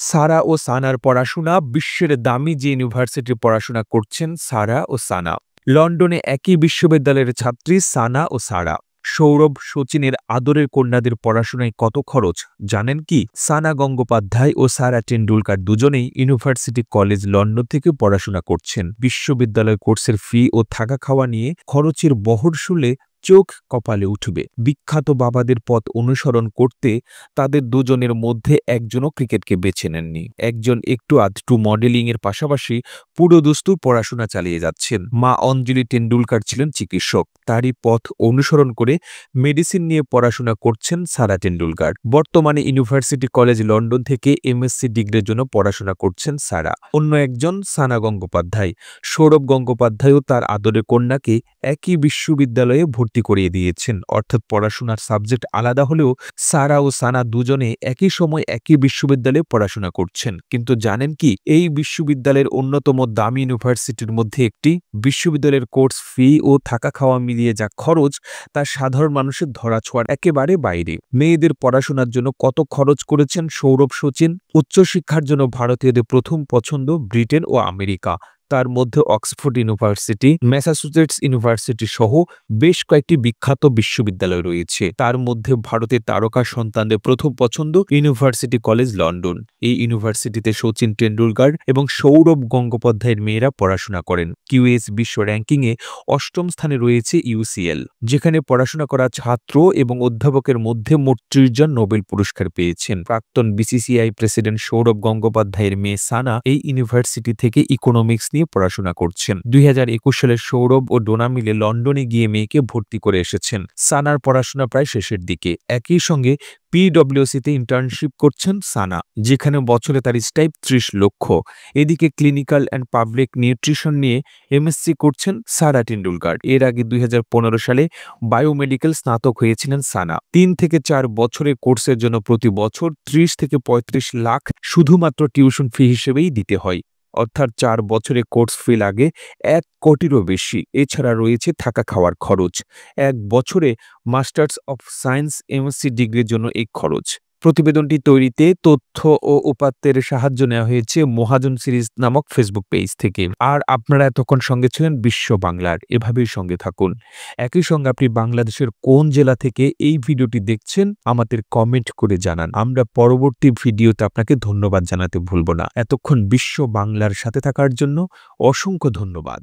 সারা ও সানার পড়াশোনা। বিশ্বের দামি যে ইউনিভার্সিটির পড়াশোনা করছেন সারা ও সানা। লন্ডনে একই বিশ্ববিদ্যালয়ের ছাত্রী সানা ও সারা। সৌরভ সচিনের আদরের কন্যাদের পড়াশোনায় কত খরচ জানেন কি? সানা গঙ্গোপাধ্যায় ও সারা টেন্ডুলকার দুজনেই ইউনিভার্সিটি কলেজ লন্ডন থেকে পড়াশোনা করছেন। বিশ্ববিদ্যালয় কোর্সের ফি ও থাকা খাওয়া নিয়ে খরচের বহর শুনলে চোখ কপালে উঠবে। বিখ্যাত বাবাদের পথ অনুসরণ করতে তাদের দুজনের মধ্যে একজনও ক্রিকেটকে বেছে নেননি। একজন একটু আধটু মডেলিংয়ের পাশাপাশি পুরোদস্তুর পড়াশোনা চালিয়ে যাচ্ছেন। মা অঞ্জলি টেন্ডুলকার ছিলেন চিকিৎসক। তারই পথ অনুসরণ করে মেডিসিন নিয়ে পড়াশোনা করছেন সারা টেন্ডুলকার। বর্তমানে ইউনিভার্সিটি কলেজ লন্ডন থেকে এমএসসি ডিগ্রির জন্য পড়াশোনা করছেন সারা। অন্য একজন সানা গঙ্গোপাধ্যায়। সৌরভ গঙ্গোপাধ্যায়ও তার আদরের কন্যাকে একই বিশ্ববিদ্যালয়ে ভর্তি করিয়ে দিয়েছেন। অর্থাৎ পড়াশোনার সাবজেক্ট আলাদা হলেও সারা ও সানা দুজনে একই সময় একই বিশ্ববিদ্যালয়ে পড়াশোনা করছেন। কিন্তু জানেন কি, এই বিশ্ববিদ্যালয়ের অন্যতম দামি ইউনিভার্সিটির মধ্যে একটি। বিশ্ববিদ্যালয়ের কোর্স ফি ও থাকা খাওয়া মিলিয়ে যা খরচ তা সাধারণ মানুষের ধরাছোঁয়ার একেবারে বাইরে। মেয়েদের পড়াশোনার জন্য কত খরচ করেছেন সৌরভ সচিন? উচ্চশিক্ষার জন্য ভারতীয়দের প্রথম পছন্দ ব্রিটেন ও আমেরিকা। তার মধ্যে অক্সফোর্ড ইউনিভার্সিটি, ম্যাসাচুসেটস ইউনিভার্সিটি সহ বেশ কয়েকটি বিখ্যাত বিশ্ববিদ্যালয় রয়েছে। তার মধ্যে ভারতের তারকা সন্তানদের প্রথম পছন্দ ইউনিভার্সিটি কলেজ লন্ডন। এই ইউনিভার্সিটিতে সচিন টেন্ডুলকার এবং সৌরভ গঙ্গোপাধ্যায়ের মেয়েরা পড়াশোনা করেন। কিউএস বিশ্ব র্যাঙ্কিংয়ে ৮ম স্থানে রয়েছে ইউসিএল, যেখানে পড়াশোনা করা ছাত্র এবং অধ্যাপকের মধ্যে মোট ৩০ জন নোবেল পুরস্কার পেয়েছেন। প্রাক্তন বিসিসিআই প্রেসিডেন্ট সৌরভ গঙ্গোপাধ্যায়ের মেয়ে সানা এই ইউনিভার্সিটি থেকে ইকোনমিক্স নিয়ে পড়াশোনা করছেন। ২০২১ সালে সৌরভ ও ডোনা মিলে লন্ডনে গিয়ে মেয়েকে ভর্তি করে এসেছেন। সানার পড়াশোনা প্রায় শেষের দিকে। একই সঙ্গে পিডব্লিউসিতে ইন্টার্নশিপ করছেন সানা, যেখানে বছরে তার স্টাইপ ৩০ লক্ষ। এদিকে ক্লিনিক্যাল অ্যান্ড পাবলিক নিউট্রিশন নিয়ে এমএসসি করছেন সারা টেন্ডুলকার। এর আগে ২০১৫ সালে বায়োমেডিক্যাল স্নাতক হয়েছিলেন সানা। ৩ থেকে ৪ বছরের কোর্সের জন্য প্রতি বছর ৩০ থেকে ৩৫ লাখ শুধুমাত্র টিউশন ফি হিসেবেই দিতে হয়। অর্থাৎ ৪ বছরে কোর্স ফি লাগে ১ কোটিরও বেশি। এছাড়া রয়েছে থাকা খাওয়ার খরচ। ১ বছরে মাস্টার্স অফ সায়েন্স এমএসসি ডিগ্রির জন্য এই খরচ। প্রতিবেদনটি তৈরিতে তথ্য ও উপাত্তের সাহায্য নেওয়া হয়েছে মহাজন সিরিজ নামক ফেসবুক পেজ থেকে। আর আপনারা এতক্ষণ সঙ্গে ছিলেন বিশ্ব বাংলার। এভাবেই সঙ্গে থাকুন। একই সঙ্গে আপনি বাংলাদেশের কোন জেলা থেকে এই ভিডিওটি দেখছেন আমাদের কমেন্ট করে জানান। আমরা পরবর্তী ভিডিওতে আপনাকে ধন্যবাদ জানাতে ভুলব না। এতক্ষণ বিশ্ব বাংলার সাথে থাকার জন্য অসংখ্য ধন্যবাদ।